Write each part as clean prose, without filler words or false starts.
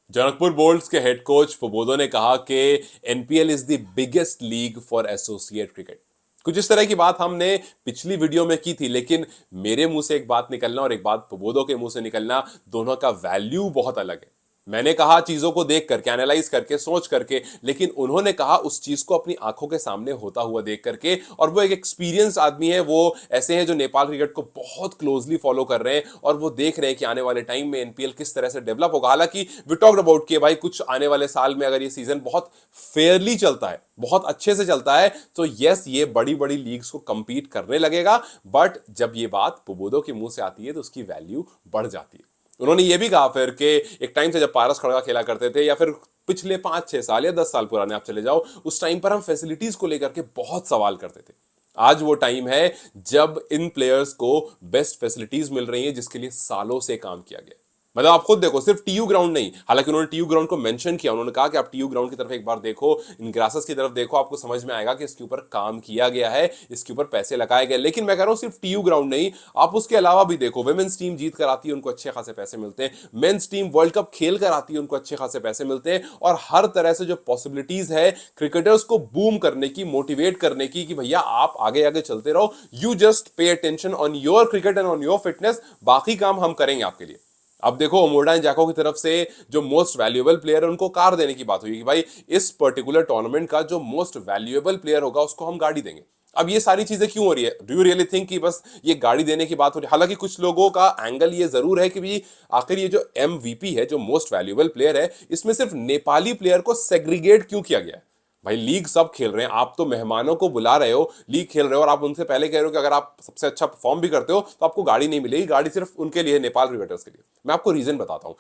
Janakpur bolts के head coach पोबोदो ने कहा कि NPL is the biggest league for associate cricket. कुछ इस तरह की बात हमने पिछली वीडियो में की थी, लेकिन मेरे मुंह से एक बात निकलना और एक बात पोबोदो के मुंह से निकलना, दोनों का वैल्यू बहुत अलग है। मैंने कहा चीजों को देख करके, एनालाइज करके, सोच करके, लेकिन उन्होंने कहा उस चीज को अपनी आंखों के सामने होता हुआ देख करके। और वो एक एक्सपीरियंस आदमी है, वो ऐसे हैं जो नेपाल क्रिकेट को बहुत क्लोजली फॉलो कर रहे हैं और वो देख रहे हैं कि आने वाले टाइम में एनपीएल किस तरह से डेवलप होगा। हालांकि वी टॉक्ड अबाउट कि भाई कुछ आने वाले साल में अगर ये सीजन बहुत फेयरली चलता है, बहुत अच्छे से चलता है, तो यस ये बड़ी बड़ी लीग्स को कंपीट करने लगेगा। बट जब ये बात पुबोदो के मुंह से आती है तो उसकी वैल्यू बढ़ जाती है। उन्होंने ये भी कहा फिर कि एक टाइम से जब पारस खड़गा खेला करते थे, या फिर पिछले 5-6 साल या 10 साल पुराने आप चले जाओ, उस टाइम पर हम फैसिलिटीज को लेकर के बहुत सवाल करते थे। आज वो टाइम है जब इन प्लेयर्स को बेस्ट फैसिलिटीज मिल रही है, जिसके लिए सालों से काम किया गया। मतलब आप खुद देखो, सिर्फ टीयू ग्राउंड नहीं, हालांकि उन्होंने टीयू ग्राउंड को मेंशन किया, उन्होंने कहा कि आप टीयू ग्राउंड की तरफ एक बार देखो, इन ग्रासेस की तरफ देखो, आपको समझ में आएगा कि इसके ऊपर काम किया गया है, इसके ऊपर पैसे लगाए गए। लेकिन मैं कह रहा हूं सिर्फ टीयू ग्राउंड नहीं, आप उसके अलावा भी देखो, वुमेन्स टीम जीत कर आती है, उनको अच्छे खासे पैसे मिलते हैं, मेंस टीम वर्ल्ड कप खेल कर आती है, उनको अच्छे खासे पैसे मिलते हैं। और हर तरह से जो पॉसिबिलिटीज है क्रिकेटर्स को बूम करने की, मोटिवेट करने की, कि भैया आप आगे आगे चलते रहो, you just pay attention on your cricket and on your fitness, बाकी काम हम करेंगे आपके लिए। अब देखो ओमोडा एंड जैको की तरफ से जो मोस्ट वैल्यूएबल प्लेयर है उनको कार देने की बात हुई कि भाई इस पर्टिकुलर टूर्नामेंट का जो मोस्ट वैल्यूएबल प्लेयर होगा उसको हम गाड़ी देंगे। अब ये सारी चीजें क्यों हो रही है? डू यू रियली थिंक कि बस ये गाड़ी देने की बात हो रही है? हालांकि कुछ लोगों का एंगल ये जरूर है कि भाई आखिर ये जो एमवीपी है, जो मोस्ट वैल्यूएबल प्लेयर है, इसमें सिर्फ नेपाली प्लेयर को सेग्रीगेट क्यों किया गया है? भाई लीग सब खेल रहे हैं, आप तो मेहमानों को बुला रहे हो, लीग खेल रहे हो, और आप उनसे पहले कह रहे हो कि अगर आप सबसे अच्छा परफॉर्म भी करते हो तो आपको गाड़ी नहीं मिलेगी, गाड़ी सिर्फ उनके लिए, नेपाल क्रिकेटर्स के लिए। मैं आपको रीजन बताता हूं,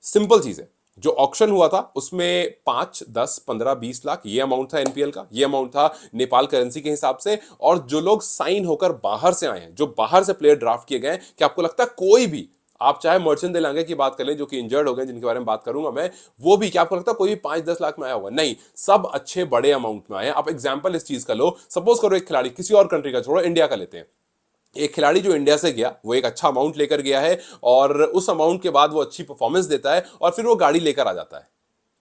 सिंपल चीज है। जो ऑक्शन हुआ था उसमें 5, 10, 15, 20 लाख ये अमाउंट था एनपीएल का, ये अमाउंट था नेपाल करेंसी के हिसाब से। और जो लोग साइन होकर बाहर से आए हैं, जो बाहर से प्लेयर ड्राफ्ट किए गए हैं, कि आपको लगता है कोई भी, आप चाहे मर्चेंट दे लांगे की बात कर लें जो कि इंजर्ड हो गए, जिनके बारे में बात करूंगा मैं, वो भी, क्या आपको लगता है कोई भी 5-10 लाख में आया होगा? नहीं, सब अच्छे बड़े अमाउंट में आए। आप एग्जांपल इस चीज का लो, सपोज करो एक खिलाड़ी किसी और कंट्री का, छोड़ो इंडिया का लेते हैं, एक खिलाड़ी जो इंडिया से गया वो एक अच्छा अमाउंट लेकर गया है, और उस अमाउंट के बाद वो अच्छी परफॉर्मेंस देता है और फिर वो गाड़ी लेकर आ जाता है।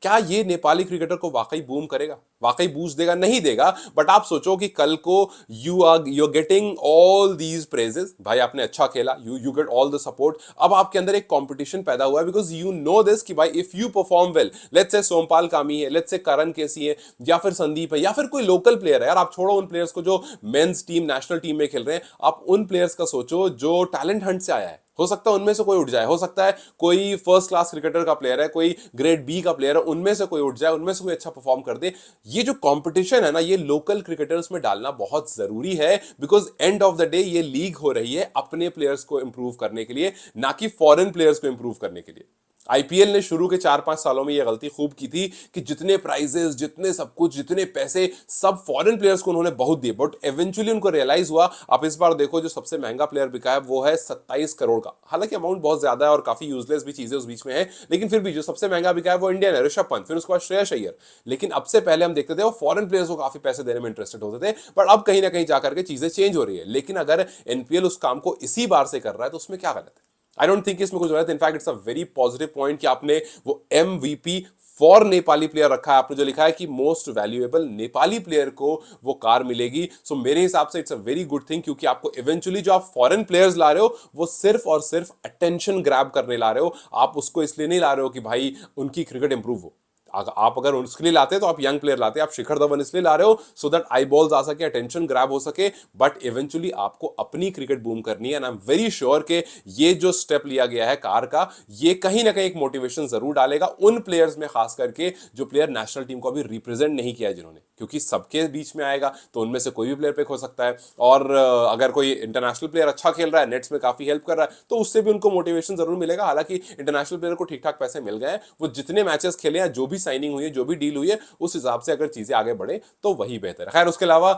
क्या ये नेपाली क्रिकेटर को वाकई बूम करेगा, वाकई बूस्ट देगा? नहीं देगा। बट आप सोचो कि कल को you are getting all these praises, भाई आपने अच्छा खेला, you get all the support. अब आपके अंदर एक कंपटीशन पैदा हुआ है, बिकॉज यू नो दिस कि भाई if you perform well, let's say Sompal कामी है, लेट्स से करण केसी है, या फिर संदीप है, या फिर कोई लोकल प्लेयर है, यार आप छोड़ो उन प्लेयर्स को जो मेंस टीम नेशनल टीम में खेल रहे हैं, आप उन प्लेयर्स का सोचो जो टैलेंट हंट से आया है। हो सकता है उनमें से कोई उठ जाए, हो सकता है कोई फर्स्ट क्लास क्रिकेटर का प्लेयर है, कोई ग्रेड बी का प्लेयर है, उनमें से कोई उठ जाए, उनमें से कोई अच्छा परफॉर्म कर दे। ये जो कंपटीशन है ना, ये लोकल क्रिकेटर्स में डालना बहुत जरूरी है, because end of the day ये लीग हो रही है अपने प्लेयर्स को इंप्रूव करने के लिए, ना कि फॉरेन प्लेयर्स को इंप्रूव करने के लिए। आईपीएल ने शुरू के 4-5 सालों में यह गलती खूब की थी कि जितने प्राइजेस, जितने सब कुछ, जितने पैसे, सब फॉरेन प्लेयर्स को उन्होंने बहुत दिए। बट इवेंचुअली उनको रियलाइज हुआ, आप इस बार देखो जो सबसे महंगा प्लेयर बिका है वो है 27 करोड़ का। हालांकि अमाउंट बहुत ज्यादा है और काफी यूजलेस भी चीजें उस बीच में है, लेकिन फिर भी जो सबसे महंगा बिका है वो इंडियन है, ऋषभ पंत, फिर उसके बाद श्रेयस अय्यर। लेकिन अब से पहले हम देखते थे वो फॉरेन प्लेयर्स को काफी पैसे देने में इंटरेस्टेड होते थे, बट अब कहीं ना कहीं जाकर के चीजें चेंज हो रही है। लेकिन अगर एनपीएल उस काम को इसी बार से कर रहा है तो उसमें क्या गलत है? आई डोंट थिंक इसमें कुछ गलत। In fact it's a very positive point कि आपने वो एमवीपी फॉर नेपाली प्लेयर रखा है, आपने जो लिखा है कि मोस्ट वैल्यूएबल नेपाली प्लेयर को वो कार मिलेगी। सो मेरे हिसाब से it's a very good thing, क्योंकि आपको इवेंचुअली जो आप फॉरेन प्लेयर्स ला रहे हो वो सिर्फ और सिर्फ अटेंशन ग्रैब करने ला रहे हो, आप उसको इसलिए नहीं ला रहे हो कि भाई उनकी क्रिकेट इंप्रूव हो। आप अगर उसके लिए लाते तो आप यंग प्लेयर लाते, आप शिखर धवन इसलिए ला रहे हो सो दैट आई बॉल्स आ सके, अटेंशन ग्रैब हो सके। बट इवेंचुअली आपको अपनी क्रिकेट बूम करनी है, and I am very sure कि ये जो स्टेप लिया गया है कार का, ये कहीं ना कहीं एक मोटिवेशन जरूर डालेगा उन प्लेयर्स में, खास करके जो प्लेयर नेशनल टीम को अभी रिप्रेजेंट नहीं किया है जिन्होंने, क्योंकि सबके बीच में आएगा तो उनमें से कोई भी प्लेयर पिक हो सकता है। और अगर कोई इंटरनेशनल प्लेयर अच्छा खेल रहा है, नेट्स में काफी हेल्प कर रहा है, तो उससे भी उनको मोटिवेशन जरूर मिलेगा। हालांकि इंटरनेशनल प्लेयर को ठीक ठाक पैसे मिल गए हैं, वो जितने मैचेस खेले हैं, जो भी भी साइनिंग हुई है, जो भी डील हुई है, उस हिसाब से अगर चीजें आगे बढ़े तो वही बेहतर है। खैर उसके अलावा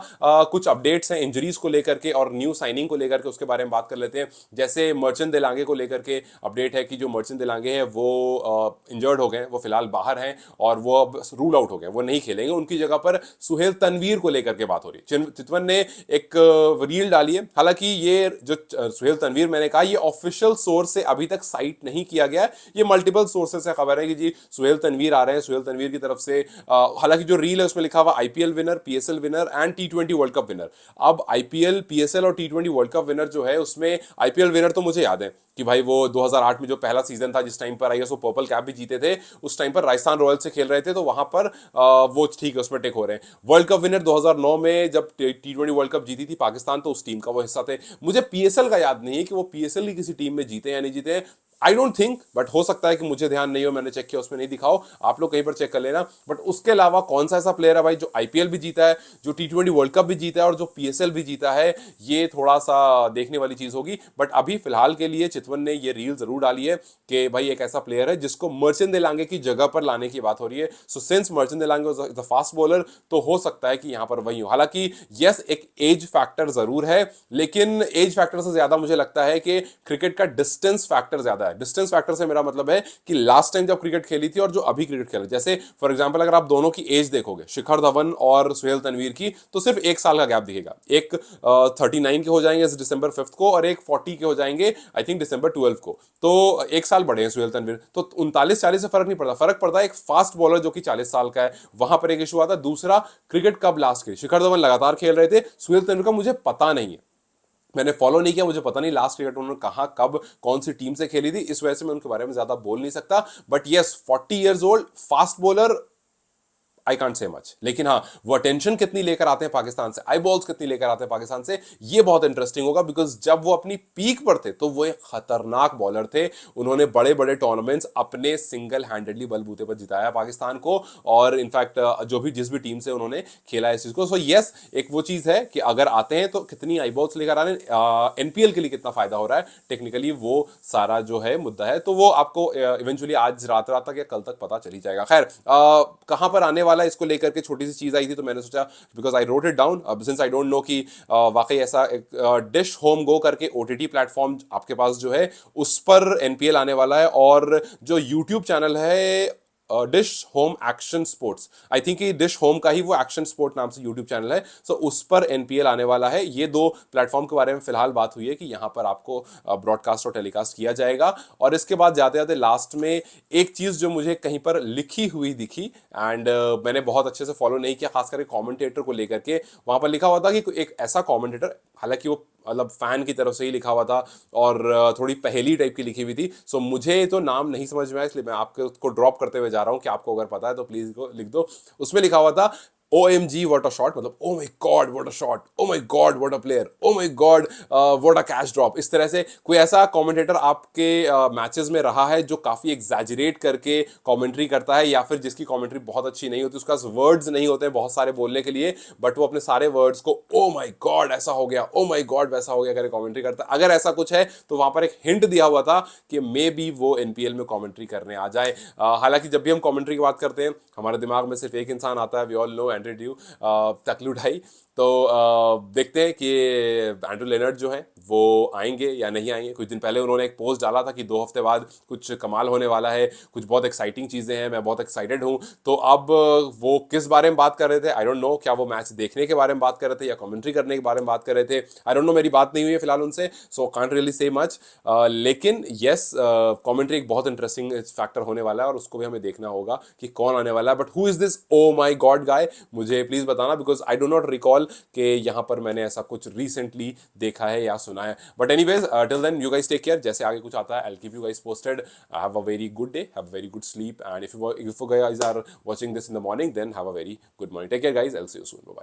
कुछ अपडेट्स हैं इंजरीज को लेकर के और न्यू साइनिंग को लेकर के, उसके बारे में बात कर लेते हैं। जैसे मर्चेंट देलांगे को लेकर के अपडेट है कि जो मर्चेंट देलांगे हैं वो इंजर्ड हो गए, वो फिलहाल बाहर हैं और वो अब रूल आउट हो गए, वो नहीं खेलेंगे। उनकी जगह पर सुहेल तनवीर को लेकर के बात हो रही है। चितवन ने एक रील डाली है, हालांकि ये जो सुहेल तनवीर मैंने कहा, ये ऑफिशियल सोर्स से अभी तक साइट नहीं किया गया है, ये मल्टीपल सोर्सेस से खबर है कि जी सुहेल तनवीर आ रहे हैं। सुहेल तनवीर की तरफ से हालांकि जो रील है उसमें लिखा हुआ IPL winner, PSL winner and T20 world cup winner. अब आईपीएल, पीएसएल और टी20 वर्ल्ड कप विनर जो है, उसमें आईपीएल विनर तो मुझे याद है कि भाई वो 2008 में जो पहला सीजन था, जिस टाइम पर आईएसओ पर्पल कैप भी जीते थे, उस टाइम पर राजस्थान रॉयल्स से खेल रहे थे, तो वहां पर वो ठीक है, उसमें टेक हो रहे हैं। वर्ल्ड कप विनर 2009 में जब टी20 वर्ल्ड कप जीती थी पाकिस्तान, तो उस टीम का वो हिस्सा थे। मुझे पीएसएल का याद नहीं है कि वो पीएसएल की किसी टीम में जीते या नहीं जीते, आई डोंट थिंक, बट हो सकता है कि मुझे ध्यान नहीं हो, मैंने चेक किया उसमें नहीं दिखाओ, आप लोग कहीं पर चेक कर लेना। बट उसके अलावा कौन सा ऐसा प्लेयर है भाई जो आईपीएल भी जीता है, जो टी20 वर्ल्ड कप भी जीता है और जो पीएसएल भी जीता है, ये थोड़ा सा देखने वाली चीज होगी। बट अभी फिलहाल के लिए चितवन ने ये रील जरूर डाली है कि भाई एक ऐसा प्लेयर है जिसको मर्चेंट देलांगे की जगह पर लाने की बात हो रही है। So since merchant de Lange the fast bowler, तो हो सकता है कि यहां पर वही हो। हालांकि यस, एक एज फैक्टर जरूर है, लेकिन एज फैक्टर से ज्यादा मुझे लगता है कि क्रिकेट का डिस्टेंस फैक्टर ज्यादा है। डिस्टेंस फैक्टर से मेरा मतलब है कि लास्ट टाइम जब क्रिकेट खेली थी और जो अभी क्रिकेट खेल, जैसे फॉर एग्जांपल अगर आप दोनों की एज देखोगे, शिखर धवन और सुहेल तनवीर की, तो सिर्फ एक साल का गैप दिखेगा। एक 39 के हो जाएंगे दिसंबर 5 को और एक 40 के हो जाएंगे आई थिंक दिसंबर 12 को, तो एक साल बढ़े हैं सुहेल तनवीर। तो 39-40 से फर्क नहीं पड़ता, फर्क पड़ता है एक फास्ट बॉलर जो कि 40 साल का है, वहां पर एक इशू आता है। दूसरा, क्रिकेट कब लास्ट खेली, शिखर धवन लगातार खेल रहे थे, सुहेल तनवीर का मुझे पता नहीं है, मैंने फॉलो नहीं किया, मुझे पता नहीं लास्ट क्रिकेट उन्होंने कहां कब कौन सी टीम से खेली थी, इस वजह से मैं उनके बारे में ज्यादा बोल नहीं सकता। But yes, 40 years old fast bowler, I can't say much. लेकिन हाँ, वो अटेंशन कितनी लेकर आते हैं पाकिस्तान से, आई बॉल्स कितनी लेकर आते हैं पाकिस्तान से, ये बहुत इंटरेस्टिंग होगा। बिकॉज जब वो अपनी पीक पर थे तो वो एक खतरनाक बॉलर थे, उन्होंने बड़े बड़े टूर्नामेंट्स अपने सिंगल हैंडेडली बलबूते पर जिताया पाकिस्तान को, और इनफैक्ट जो भी जिस भी टीम से उन्होंने खेला है इस चीज को। सो यस, एक वो चीज है कि अगर आते हैं तो कितनी आई बॉल्स लेकर आ रहे हैं, एनपीएल के लिए कितना फायदा हो रहा है, टेक्निकली वो सारा जो है मुद्दा है, तो वो आपको इवेंचुअली आज रात रात तक या कल तक पता चली जाएगा। खैर कहां पर आने वाला इसको लेकर के छोटी सी चीज आई थी, तो मैंने सोचा because I wrote it down, since I don't know कि वाकई ऐसा एक डिश होम गो करके ओटीटी प्लेटफॉर्म आपके पास जो है, उस पर एनपीएल आने वाला है। और जो यूट्यूब चैनल है dish home action sports, I think dish home का ही वो एक्शन स्पोर्ट नाम से यूट्यूब चैनल है, सो उस पर एनपीएल आने वाला है। ये दो प्लेटफॉर्म के बारे में फिलहाल बात हुई है कि यहां पर आपको ब्रॉडकास्ट और टेलीकास्ट किया जाएगा। और इसके बाद जाते जाते लास्ट में एक चीज जो मुझे कहीं पर लिखी हुई दिखी, एंड मैंने बहुत अच्छे से फॉलो नहीं किया, खासकर कॉमेंटेटर को लेकर के, वहां पर लिखा हुआ था कि एक ऐसा कॉमेंटेटर, हालांकि वो मतलब फैन की तरफ से ही लिखा हुआ था और थोड़ी पहेली टाइप की लिखी हुई थी, सो मुझे तो नाम नहीं समझ में आया, इसलिए मैं आपको ड्रॉप करते हुए जा रहा हूं कि आपको अगर पता है तो प्लीज लिख दो। उसमें लिखा हुआ था OMG व्हाट अ शॉट, मतलब oh my God what a shot, oh my God what a player, oh my God what a catch drop. इस तरह से कोई ऐसा कमेंटेटर आपके मैचेस में रहा है जो काफी एग्जैजरेट करके कमेंट्री करता है, या फिर जिसकी कमेंट्री बहुत अच्छी नहीं होती, उसका वर्ड्स नहीं होते बहुत सारे बोलने के लिए, बट वो अपने सारे वर्ड्स को ओ माय गॉड ऐसा हो गया, ओ माय गॉड वैसा हो गया करके कमेंट्री करता है। अगर ऐसा कुछ है तो वहां पर एक हिंट दिया हुआ था कि मे बी वो एनपीएल में कमेंट्री करने आ जाए। हालांकि जब भी हम कमेंट्री की बात करते हैं, हमारे दिमाग में सिर्फ एक इंसान आता है, वी ऑल नो एंड्रयू ड्यू, तकलू ढाई। तो देखते हैं कि एंड्रू लेनर्ड जो है वो आएंगे या नहीं आएंगे। कुछ दिन पहले उन्होंने एक पोस्ट डाला था कि 2 हफ्ते बाद कुछ कमाल होने वाला है, कुछ बहुत एक्साइटिंग चीजें हैं, मैं बहुत एक्साइटेड हूं। तो अब वो किस बारे में बात कर रहे थे आई डोंट नो, क्या वो मैच देखने के बारे में बात कर रहे थे या कमेंट्री करने के बारे में बात कर रहे थे, आई डोंट नो, मेरी बात नहीं हुई है फिलहाल उनसे, so can't really say much. लेकिन यस, कमेंट्री एक बहुत इंटरेस्टिंग फैक्टर होने वाला है और उसको भी हमें देखना होगा कि कौन आने वाला है। But who is this oh my God guy, मुझे प्लीज बताना, because I do not recall कि यहां पर मैंने ऐसा कुछ रिसेंटली देखा है या सुना है। But anyways, till then you guys take care, जैसे आगे कुछ आता है I will keep you guys posted. Have a very good day, have a very good sleep, and if you guys are watching this in the morning, then have a very good morning. Take care guys, I'll see you soon. Bye bye.